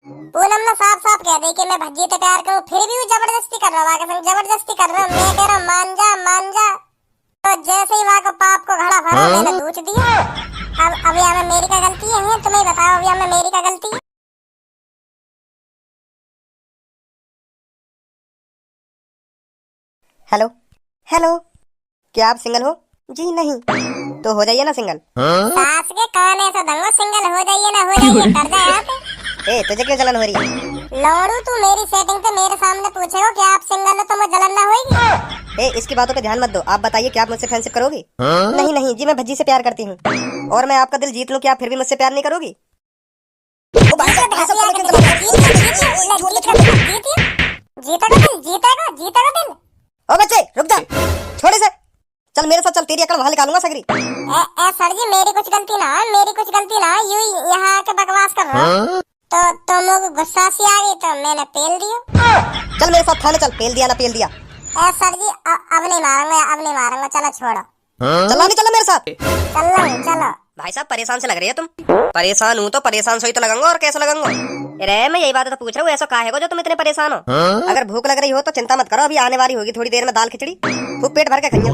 पूनम ने साफ साफ कह दी कि मैं भज्जी से प्यार करूं, फिर भी वो जबरदस्ती कर रहा है, आगे संग जबरदस्ती कर रहा है। मैं कह रहा हूं मान जा मान जा, तो जैसे ही वहां को पाप को घड़ा भरा मैंने दूध दिया। अब यहाँ में मेरी क्या गलती है, तुम्हें बताओ, अब यहाँ में मेरी क्या गलती है? हेलो हेलो, क्या आप सिंगल हो? जी नहीं। तो हो जाइए ना सिंगल। सास के कान ऐसा दंगो, सिंगल हो जाइए ना हो जाइए, कर जाए यहाँ पे। ए तुझे क्यों जलन हो रही है? लौड़ू तू मेरी सेटिंग पे मेरे सामने पूछेगा कि आप सिंगल हो तो मुझे जलन ना होगी? ए इसकी बातों पे ध्यान मत दो। आप बताइए कि आप मुझसे फ्रेंडशिप करोगी? नहीं नहीं जी, मैं भज्जी से प्यार करती हूँ और मैं आपका दिल जीत लूं, क्या आप फिर भी मुझसे प्यार नहीं करोगी? जीतेगा दिल। ओ बच्चे रुक जा, छोड़ इसे, चल मेरे साथ चल, तेरी अकड़ वहां निकालूंगा सगरी। सर जी मेरी कुछ गलती ना है, मेरी कुछ गलती ना है, यूं यहाँ आके बकवास कर रहा हूँ। तो तुम लोग गुस्सा सी आ गई तो मैंने पेल दिया। चल मेरे साथ थाने चल, पेल दिया ना पेल दिया। सर जी अब नहीं मारूंगा, अब नहीं मारूंगा, चलो छोड़ो। चलो नहीं चलो मेरे साथ। चलो भाई साहब परेशान से लग रही है तुम। परेशान हूँ तो परेशान सोई तो लगूंगा, और कैसे लगूंगा? अरे मैं यही बात तो पूछ रहा हूँ, ऐसा काहे को जो तुम इतने परेशान हो? अगर भूख लग रही हो तो चिंता मत करो, अभी आने वाली होगी थोड़ी देर में दाल खिचड़ी, खूब पेट भर के खाइयो।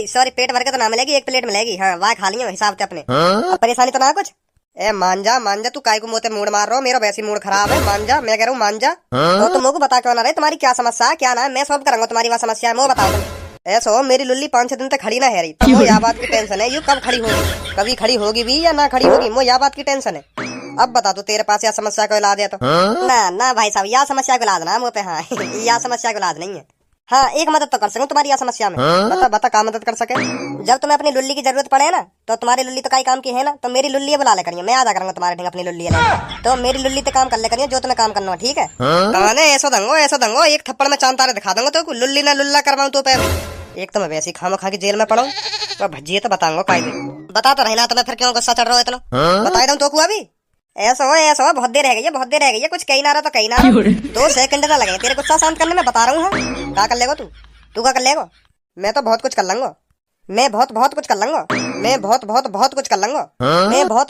सॉरी पेट भर के तो ना मिलेगी, एक प्लेट मिलेगी, हाँ वहाँ खा लियो हिसाब से अपने। अब परेशानी तो ना कुछ। ए मान जा तू काय को मोते मूड मार रहा हो, मेरा वैसे मूड खराब है, मान जा, मैं कह रहा हूँ मान जा। तो तुम लोग बता क्यों ना रहे, तुम्हारी क्या समस्या है, क्या ना है, मैं सॉल्व करूंगा तुम्हारी वहाँ समस्या है, वो बता दो। ऐसा हो मेरी लुल्ली 5-6 दिन तक खड़ी ना है रही, तो वो यह बात की टेंशन है, यू कब खड़ी होगी, कभी खड़ी होगी भी या ना खड़ी होगी, वो यह बात की टेंशन है। अब बता तू तेरे पास यह समस्या को इलाज है तो? ना भाई साहब, यह समस्या को इलाज ना मुँह पे, हाँ यह समस्या को इलाज नहीं है। हाँ एक मदद तो कर सकूं तुम्हारी यह समस्या में। बता क्या मदद कर सके? जब तुम्हें अपनी लुल्ली की जरूरत पड़े ना, तो तुम्हारी लुल्ली तो कई काम की है ना, तो मेरी लुल्ली बुला ले करिए, मैं आ जा करूंगा तुम्हारे ढंग अपनी लुल्ली ले, तो मेरी लुल्ली पे काम कर ले करिए जो तुम्हें काम करना हो, ठीक है? कहने ऐसा दंगो एक थप्पड़ में चांद तारे दिखा दूंगा तो लुल्ली ना लुल्ला करवाऊं तो पे। एक तो मैं वैसे ही खामा खा के जेल में पड़ा हूँ, तो भज्जी तो बताऊंगा कायदे। बता तो रहना, तुम्हें फिर क्यों गुस्सा चढ़ रहा है इतना? बता दूं तो अभी ऐसा हो, बहुत देर रह गई है, कुछ कहीं ना रहा तो कहीं ना रहा, 2 सेकंड ना लगे तेरे गुस्सा शांत करने में, बता रहा हूँ। क्या कर लेगा तू क्या कर लेगा? मैं तो बहुत कुछ कर लूंगा, मैं बहुत कुछ कर लूंगा, मैं बहुत कुछ कर लूंगा, मैं बहुत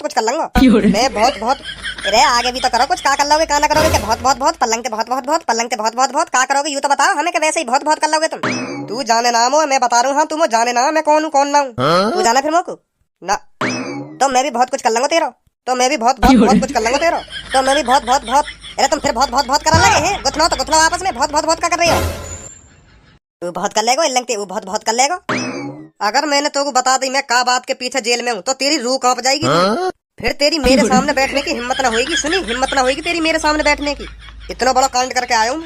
कुछ कर लूंगा, मैं बहुत। अरे आगे भी तो करो कुछ, क्या कर लोगे, क्या ना करोगे, क्या बहुत पलंग ते बहुत क्या करोगे, यूं तो बताओ हमें, कि वैसे ही बहुत कर लोगे तुम? तू जाने नाम हो, मैं बता रहा हूँ, हाँ तुम जाने ना मैं कौन हूँ कौन ना हूँ, तू जाना फिर मोको ना। तो मैं भी बहुत कुछ कर लूंगा तेरा, तो मैं भी बहुत कुछ कर लूंगा तेरा, तो मैं भी बहुत। अरे तुम फिर बहुत कर लगे हैं, गुथलो आपस में, बहुत क्या कर रही हो? तू बहुत कर लेगा, इल्लंग वो बहुत कर लेगा। अगर मैंने तो बता दी मैं का बात के पीछे जेल में हूँ, तो तेरी रूह कांप जाएगी, फिर तेरी मेरे सामने बैठने की हिम्मत ना होगी, सुनी, हिम्मत ना होगी तेरी मेरे सामने बैठने की। इतना बड़ा कांड करके आया हूँ,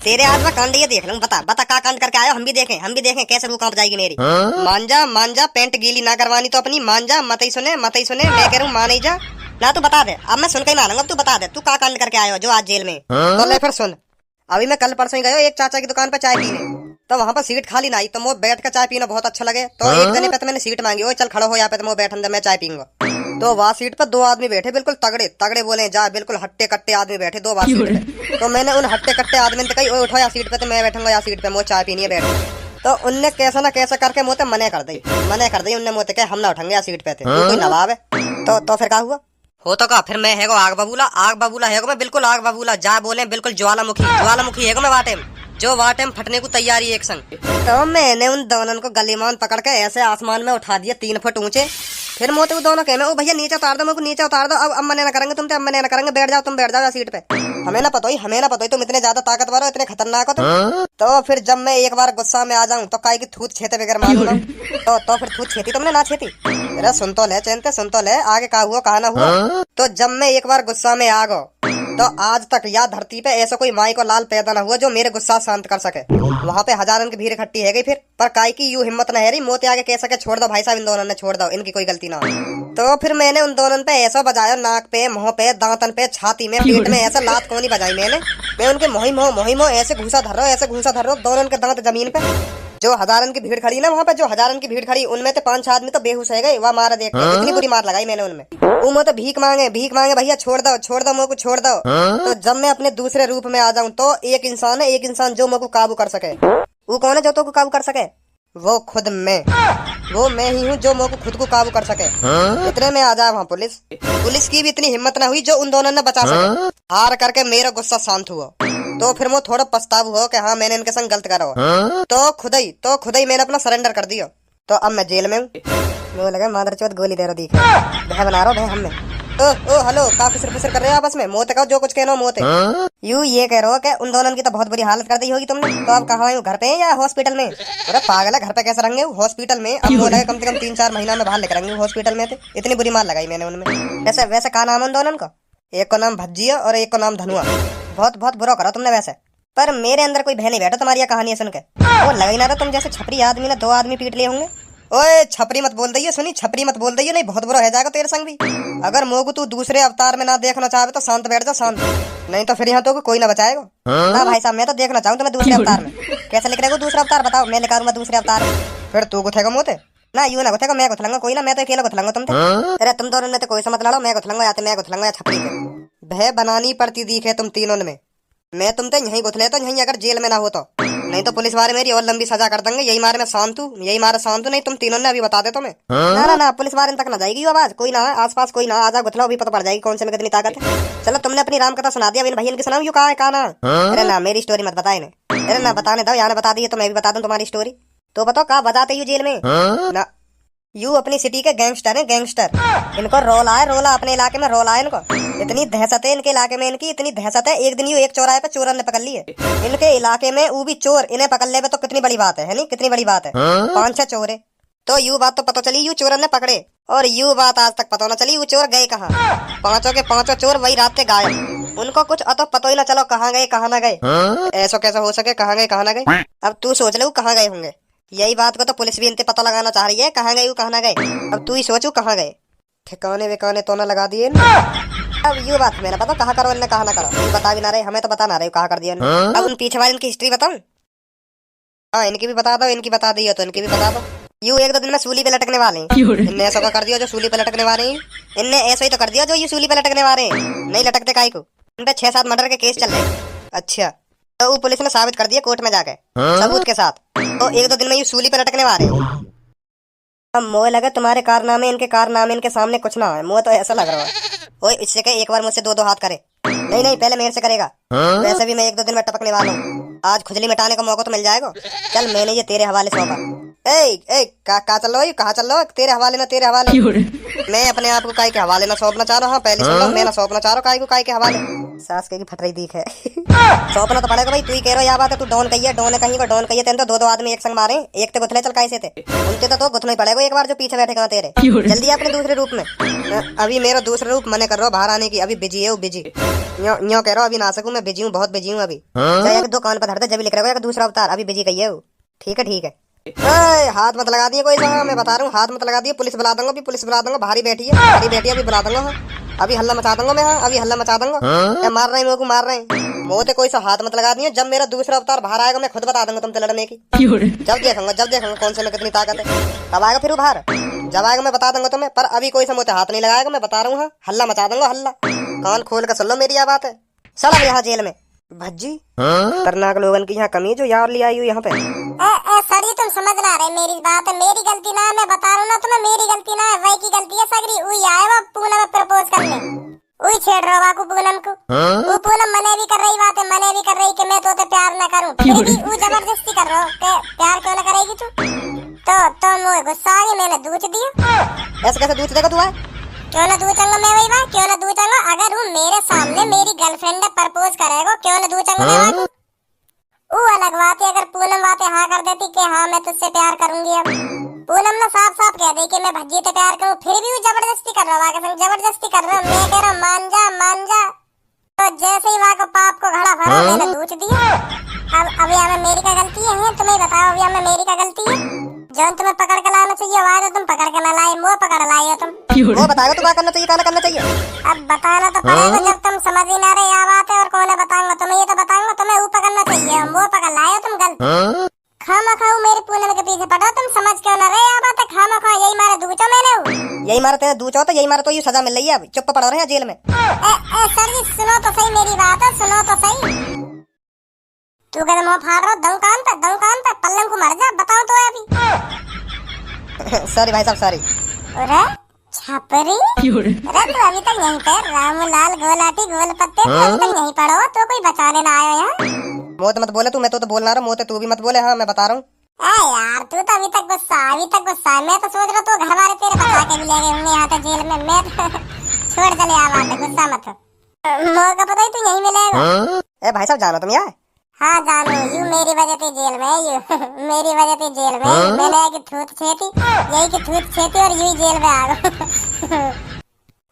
तेरे आज मैं कांड ये देख लूँ, बता का कांड करके आया, हम भी देखें कैसे रूह कांप जाएगी मेरी। मान जा, पेंट गीली ना करवानी तो अपनी, मान जा, मत ही सुने, मैं कह रहा हूँ मान ही जा ना। तू बता दे, अब मैं सुन के ही मानूंगा, तू बता दे तू का कांड करके आया हो जो आज जेल में। तो ले फिर सुन, अभी मैं कल परसों ही गया एक चाचा की दुकान पर चाय पीने, तो वहाँ पर सीट खाली ना आई, तो मुझे बैठ कर चाय पीना बहुत अच्छा लगे, तो एक जने पे तो मैंने सीट मांगी, ओ चल खड़ो हो यहाँ पे, तो मैं बैठन दे मैं चाय पीऊंगा। तो वहाँ सीट पर 2 आदमी बैठे, बिल्कुल तगड़े बोले जा, बिल्कुल हट्टे कट्टे आदमी बैठे 2 बार सीट पे। तो मैंने उन हट्टे कट्टे आदमी ने कही उठो या सीट पे, तो मैं बैठूंगा या सीट पे, मुझे चाय पीनी है बैठ। तो उनने कैसा ना कैसा करके मुझे मने कर दी उनने मुझे कहा हम ना उठेंगे या सीट पे थे, कोई नवाब है। तो फिर क्या हुआ? हो तो का फिर मैं है आग बबूला है मैं, बिल्कुल आग बबूला, जा बोले बिल्कुल ज्वालामुखी है मैं वाटे जो वाटे में फटने को तैयारी एक संग। तो मैंने उन दोनों को गलीमान पकड़ के ऐसे आसमान में उठा दिया 3 फुट ऊंचे, फिर मोते दोनों कहे ओ भैया नीचे उतार दो, मेरे को नीचे उतार दो, अब मने ना करेंगे तुम, अब मने ना करेंगे, बैठ जाओ सीट पे। हमें ना पता ही तुम इतने ज्यादा ताकतवर हो, इतने खतरनाक हो तुम। तो फिर जब मैं एक बार गुस्सा में आ जाऊं तो काय की थूत छेते बगैर मालूम ना, तो फिर थूत छेती तुमने ना छेती? अरे सुन तो ले आगे का हुआ कहा ना हुआ। तो जब मैं एक बार गुस्सा में आ गो, तो आज तक या धरती पे ऐसा कोई माई को लाल पैदा ना हुआ जो मेरे गुस्सा शांत कर सके। वहाँ पे हजारों की भीड़ इकट्ठी है गई, फिर पर काय की यूं हिम्मत न है रही, मोते आगे कह सके छोड़ दो भाई साहब, इन दोनों ने छोड़ दो, इनकी कोई गलती ना हो। तो फिर मैंने उन दोनों पे ऐसा बजाया, नाक पे, मुंह पे, दांतन पे, छाती में, पेट में, ऐसा लात कोनी बजाई मैं उनके मोही ऐसे घूसा धर रहा हूँ, दोनों के दांत जमीन पे। जो हजारन की भीड़ खड़ी ना वहाँ पे, जो हजारन की भीड़ खड़ी, उनमें तो 5-6 आदमी तो बेहोश है गए, वह मारा देख के इतनी बुरी मार लगाई मैंने उनमें। वो तो भीख मांगे भैया छोड़ दो मुझे को छोड़ दो। तो जब मैं अपने दूसरे रूप में आ जाऊं तो एक इंसान जो मुझे काबू कर सके। वो कौन है जो तो को काबू कर सके? वो खुद मैं। वो मैं ही हूँ जो मुँह को खुद को काबू कर सके। इतने में आ जाए वहाँ पुलिस। पुलिस की भी इतनी हिम्मत न हुई जो उन दोनों ने बचा सके। हार करके मेरा गुस्सा शांत हुआ तो फिर वो थोड़ा पछताव हुआ कि हाँ मैंने इनके संग गलत करा हो। तो खुद ही मैंने अपना सरेंडर कर दिया। तो अब मैं जेल में हूँ। मुझे लगा मादरचोद गोली दे रहा दिखे भय बना रहा भय हमें। ओ हेलो का फिसर कर रहे हो आपस में? मोते कहो जो कुछ कहना मोते। यू ये कह रहे हो कि उन दोनों की तो बहुत बुरी हालत कर दी होगी तुमने। तो अब कहाँ है? घर पे या हॉस्पिटल में? अरे पागल है, घर पे कैसे रहेंगे? हॉस्पिटल में। अब वो लगे कम से कम 3-4 महीना में बाहर लेकर रहेंगे हॉस्पिटल में थे। इतनी बुरी मार लगाई मैंने उनमें। वैसे का नाम है उन दोनों का? एक को नाम भज्जिया और एक को नाम धनुआ। बहुत बुरा करा तुमने वैसे। पर मेरे अंदर कोई भय नहीं बैठा तुम्हारी ये कहानी सुन के। वो लगा ही ना था तुम जैसे छपरी आदमी ने 2 आदमी पीट लिए होंगे। ओए छपरी मत बोल दइयो, सुनी छपरी मत बोल दइयो, नहीं बहुत बुरा हो जाएगा तेरे संग भी। अगर मोगू तू दूसरे अवतार में ना देखना चाहे तो शांत बैठ जा, शांत। नहीं तो फिर यहाँ तो कोई ना बचाएगा। ना भाई साहब मैं तो देखना चाहूँ तुम्हें दूसरे अवतार में। कैसे लिख रहे हो दूसरा अवतार? बताओ मैं लिखा दूंगा दूसरे अवतार में। फिर तू गुथेगा मोते ना, यूं ना गुथेगा, मैं गुथलूंगा कोई ना, मैं तो अकेला गुथलूंगा तुम। अरे तुम दोनों ने तो कोई समझ लड़ो, मैं गुथलूंगा या तो मैं गुथलूंगा या छपरी के। भय बनानी पड़ती दिखे तुम तीनों में। मैं तुम तो यहीं गुथले तो यहीं, अगर जेल में ना हो तो। नहीं तो पुलिस वाले मेरी और लंबी सजा कर देंगे। यही मारे मैं शांत हूँ, यही मारे शांत हूँ। नहीं तुम तीनों ने अभी बता दे तुम्हें। ना पुलिस वाले तक ना जाएगी आवाज। कोई ना है आसपास, कोई ना आजा गुथला अभी पता पड़ जाएगी कौन से में कितनी ताकत है। चलो तुमने अपनी राम कथा सुना दिया, भैया की सुनाऊं? यू कहा है कहा ना? अरे ना मेरी स्टोरी मत बताए ने। अरे ना बताने दो, यहाँ बता दी तो मैं भी बता दूं तुम्हारी स्टोरी। तो बताओ कहा बताते यू जेल में ना? यू अपनी सिटी के गैंगस्टर हैं, गैंगस्टर। इनको रोला है, रोला अपने इलाके में रोला है इनको। इतनी दहशत है इनके इलाके में, इनकी इतनी दहशत है। एक दिन यू एक चौराहे पे चोरन ने पकड़ लिए इनके इलाके में, वो भी चोर। इन्हें पकड़ ले तो कितनी बड़ी बात है नहीं? कितनी बड़ी बात है। 5-6 चोर है। तो यू बात तो पता चली यू चोरन ने पकड़े, और यू बात आज तक पता न चली वो चोर गए कहाँ। 5 के 5 चोर वही रात से गायब। उनको कुछ अतो पता ही ना चलो कहाँ गए कहाँ ना गए। ऐसा कैसे हो सके? कहाँ गए कहाँ ना गए? अब तू सोच ले कहाँ गए होंगे। यही बात को तो पुलिस भी इनसे पता लगाना चाह रही है, कहाँ गए कहाँ ना गए। अब तू ही सोचू कहाँ गए। ठिकाने विकाने तो ना लगा दिए। अब ये बात मेरा पता कहाँ करो इनने कहाँ ना करो। बता भी ना रहे, हमें तो बता ना रहे कहाँ कर दिया। अब उन पीछे वाले इनकी हिस्ट्री बताऊं? हाँ इनकी भी बता दो, इनकी बता दी हो तो इनकी भी बता दो। यू 1-2 दिन में सूली पे लटकने वाले हैं। इनने ऐसा कर दिया जो सूली पे लटकने वाले हैं। इनने ऐसा ही तो कर दिया जो ये सूली पे लटकने वाले हैं। नहीं लटकते काहे को? इन पे 6-7 मर्डर के केस चल रहे हैं। अच्छा तो वो पुलिस ने साबित कर दिया कोर्ट में जाके सबूत के साथ। तो 1-2 दिन में ये सूली पे लटकने वाले हैं। अब मोह लगे तुम्हारे कारनामे इनके सामने कुछ ना है। मोह तो ऐसा लग रहा है ओए इससे के एक बार मुझसे 2-2 हाथ करे। नहीं पहले मेरे से करेगा। वैसे भी मैं 1-2 दिन में टपकने वाला हूँ। आज खुजली मिटाने का मौका तो मिल जाएगा। चल मैंने ये तेरे हवाले सौंपा। कहाँ चल रहा हो? कहाँ चल रहा हो? तेरे हवाले ना, तेरे हवाले। मैं अपने आप को काय के हवाले ना सौंपना चाह रहा हूँ। पहले सुन लो, मैं ना सौंपना चाह रहा हूँ काय को काय के हवाले। सास के फट रही दिख है। सौंपना तो पड़ेगा भाई। तू ही कह रहा है, या बात है तू डॉन कही है, डॉन कहीं को डॉन कही है। तो 2-2 आदमी एक संग मारे, एक ते गुथले चल कैसे थे उनते तो गुथना ही पड़ेगा एक बार जो पीछे बैठे कहाँ तेरे। जल्दी अपने दूसरे रूप में। अभी मेरा दूसरा रूप मने कर रहा हूँ बाहर आने की। अभी बिजी है वो, बिजी यो कह रहा हूँ अभी ना सकूँ मैं, बिजी हूँ, बहुत बिजी हूँ अभी। चाहे 2 कान पर धरते जब लिख रहा है दूसरा अवतार। अभी बिजी कही है वो। ठीक है। हाथ मत लगा दिए कोई सा, मैं बता रहा हूँ हाथ मत लगा दिए। पुलिस बुला दूंगा, अभी पुलिस बुला दूंगा। भारी बैठी है अभी बुला दूंगा। अभी हल्ला मचा दूंगा मैं। अभी हल्ला मचा दूंगा। मार रहे हैं मेरे को, मार रहे हैं। मोते कोई सा हाथ मत लगा दिए। जब मेरा दूसरा अवतार बाहर आएगा मैं खुद बता दूंगा तुमसे लड़ने की। जब देखूंगा कौन से में कितनी ताकत है। कब आएगा फिर बाहर? जब आएगा मैं बता दूंगा तुम्हें। पर अभी कोई सा मोते हाथ नहीं लगाएगा, मैं बता रहा हूँ। हल्ला मचा दूंगा, हल्ला। कान खोल कर सुन लो मेरी बात है। चल यहाँ जेल में भज्जी खतरनाक लोगन की यहाँ कमी जो यार ले आई हूँ यहाँ पे। सर ये तुम समझ ना रहे मेरी बात है। मेरी गलती ना है, मैं बता रहा हूँ ना तुम्हें। मेरी गलती ना है, वही की गलती है सगरी। वही आए वो पूनम में प्रपोज करने, वही छेड़ रहा वाकू पूनम को। वो पूनम मने भी कर रही बात है, मने भी कर रही कि मैं तो प्यार न करूँ। फिर भी वो जबरदस्ती कर रहा हो। प्यार क्यों न करेगी तू? तो मुझे गुस्सा आ गया, मैंने दूध दिया। ऐसे कैसे दूध देगा तू? है क्यों ना दूध चंगा मैं वही बात, क्यों ना दूध चंगा? अगर वो मेरे सामने मेरी गर्लफ्रेंड ने प्रपोज करेगा, क्यों ना दूध चंगा मैं बात? वो अलग बात है अगर पूनम बातें हाँ कर देती कि हाँ मैं तुझसे प्यार करूंगी। अब पूनम ने साफ साफ कह दी कि मैं भज्जी से प्यार करूं। फिर भी वो जबरदस्ती कर रहा है, जबरदस्ती कर रहा। मैं कह रहा मान जा। तो जैसे ही वहाँ को पाप को घड़ा भरा मैंने दूध दिया। अब अभी हमें मेरी का गलती है? तुम्हें बताओ अभी हमें मेरी का गलती है? जो तुम्हें पकड़ के लाना चाहिए वहाँ तो तुम पकड़ के ना लाए, मुँह पकड़ लाए हो तुम। वो बताएगा तो क्या करना चाहिए क्या करना चाहिए? अब बताना तो पड़ेगा जब तुम समझ ही ना रहे क्या बात है। और कौन है बताऊंगा तुम्हें? ये तो बताऊंगा तुम्हें। वो पकड़ना चाहिए, मुँह पकड़ लाए हो तुम गलत। खामा खाऊ मेरे पूनम के पीछे पड़ा, तुम समझ क्यों ना रहे क्या बात है? खामा खा यही मारे दूचो मैंने। यही मारे तेरे दूचो तो यही मारे तो ये सजा मिल रही है। अब चुप पड़ा रहे हैं जेल में। सर जी सुनो तो सही मेरी बात है, सुनो तो सही। तू कहते मुँह फाड़ रहा हो, दम कान पे पल्लम को मर जा। बताओ तो अभी सॉरी भाई साहब सॉरी। अरे छपरी, अरे तू अभी तक यहीं पे रामलाल गोलाटी गोल पत्ते तू अभी तक यहीं पड़ा हो, तो कोई बचाने ना आया यहाँ? मोत मत बोले तू, मैं तो बोलना रहा मोते तू भी मत बोले। हाँ मैं बता रहा हूँ। यार तू तो अभी तक गुस्सा मैं तो सोच रहा तू घर वाले तेरे बचा के भी ले गए होंगे यहाँ तक जेल में। मैं छोड़ चले आ बात है, गुस्सा मत हो। मौका पता ही तू यहीं मिलेगा। ए भाई साहब जानो तुम यार। हाँ जानू, यू मेरी वजह से जेल में, यू मेरी वजह से जेल में। मैंने कि थूत छेती, यही कि थूत छेती और यू ही जेल में आ गए।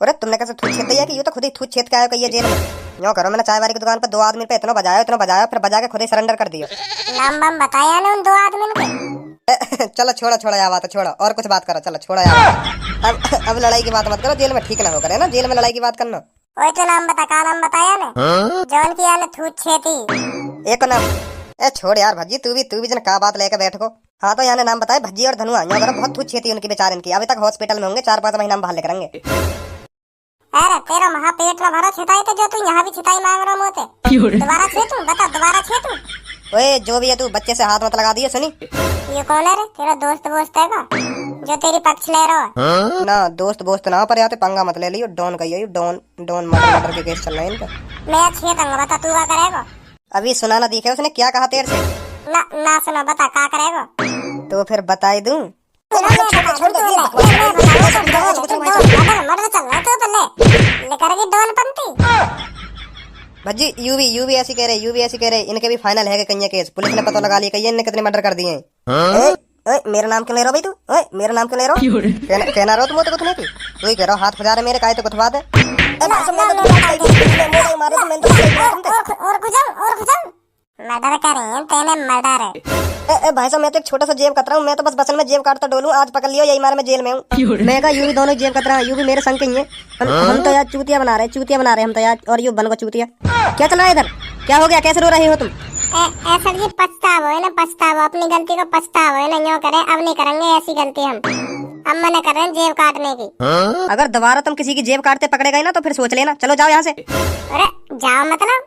अरे तुमने कैसे थूत छेद दिया कि यू तो खुद ही थूत छेद के आयो कहिए जेल में। यूँ करो, मैंने चाय वाली की दुकान पर 2 आदमी पे इतना बजाया फिर बजा के खुद ही सरेंडर कर दियो। नाम बम बताया ना उन 2 आदमी के। चलो छोड़ो यार बात, छोड़ो और कुछ बात करो। चलो छोड़ो यार अब लड़ाई की बात मत करो, जेल में ठीक ना हो करे ना, जेल में लड़ाई की बात करना। ओए तो नाम बता, का नाम बताया ने? जौन की याने थूत छेती एक नाम। ए छोड़ यार भज्जी, तू भी जन का बात लेके बैठ को। हाँ तो याने नाम बताए भज्जी और धनुआ। यहाँ बहुत थूत छेती उनकी बेचारे की, अभी तक हॉस्पिटल में होंगे, 4-5 महीना में बाहर लेकर आएंगे। अरे तेरा महा पेट में भरा छिताई तो जो तू यहाँ भी छिताई मांग रहा मोते। दोबारा छेतू, बता दोबारा छेतू। ओए जो भी है तू बच्चे से हाथ मत लगा दियो सुनी। ये कौन है रे? तेरा दोस्त वोस्त है का जो तेरी पक्ष ले रहा है? ना दोस्त ना, पर यहाँ पंगा मत ले लियो। डॉन कहियो, डॉन मर्डर के केस चल रहे हैं इनका। मैं छेतूंगा, बता तू क्या करेगा? अभी सुना ना दिखे उसने क्या कहा तेरे से? ना सुना, बता क्या करेगा? तो फिर बताई दूं। भज्जी यू भी ऐसी कह रहे, इनके भी फाइनल है कहीं केस। पुलिस ने पता लगा लिया कहीं इनने कितने मर्डर कर दिए हैं। ओए मेरा नाम क्यों ले रहा भाई तू? ओए मेरा नाम क्यों ले रहा? कहना रहो तुम तो कुछ नहीं थी, तू ही कह रहा हाथ खुजा रहे मेरे, काहे तो कुछ बात है। मर्डर करें तेने मर्डर है। भाई साहब मैं तो एक छोटा सा जेब कतरा हूँ, मैं तो बस बसल में जेब काटता डोलूं। आज पकड़ लियो यही मार मैं जेल में हूँ। मैं कहा यू भी दोनों जेब कतरा, यू भी मेरे संग ही है। हम तो यार चूतिया बना रहे हम तो यार, और यू बन को चूतिया। क्या चल रहा है इधर? क्या हो गया, कैसे रो रही हो तुम? ऐसा जी पछतावा है ना, पछतावा अपनी गलती को पछतावा है ना। यूँ करे अब नहीं करेंगे ऐसी गलती हम। अब मना कर रहे हैं जेब काटने की। अगर दोबारा तुम किसी की जेब काटते पकड़े गए ना तो फिर सोच लेना। चलो जाओ यहाँ से। अरे जाओ मतलब?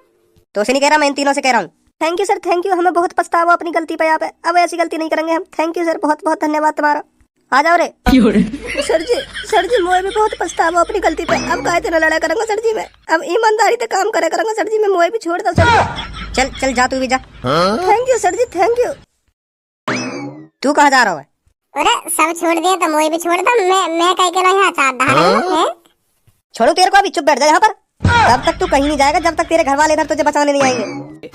तो उसे नहीं कह रहा, मैं इन तीनों से कह रहा हूँ। Thank you sir, thank you, हमें बहुत पछतावा अपनी गलती पे। यहाँ पे अब ऐसी गलती नहीं करेंगे हम। थैंक यू सर, बहुत बहुत धन्यवाद तुम्हारा। आ जाओ रे। सर जी मोए भी बहुत पछतावा अपनी गलती पे। अब काहे तेरा लड़ा करूंगा सर जी मैं, अब ईमानदारी से काम करे करूंगा सर जी मैं। मोए भी छोड़ दो सर जी। चल जा तू भी जा। Thank you sir ji, thank you. तू कहाँ जा रहा है? अरे सब छोड़ दिए तो मोए भी छोड़ दो। मैं कह के यहाँ चाट डालूंगा। छोड़ू तेरे को, अभी चुप बैठ जा यहाँ पर। तब तक तू कहीं नहीं जाएगा जब तक तेरे घर वाले इधर तुझे बचाने नहीं आएंगे।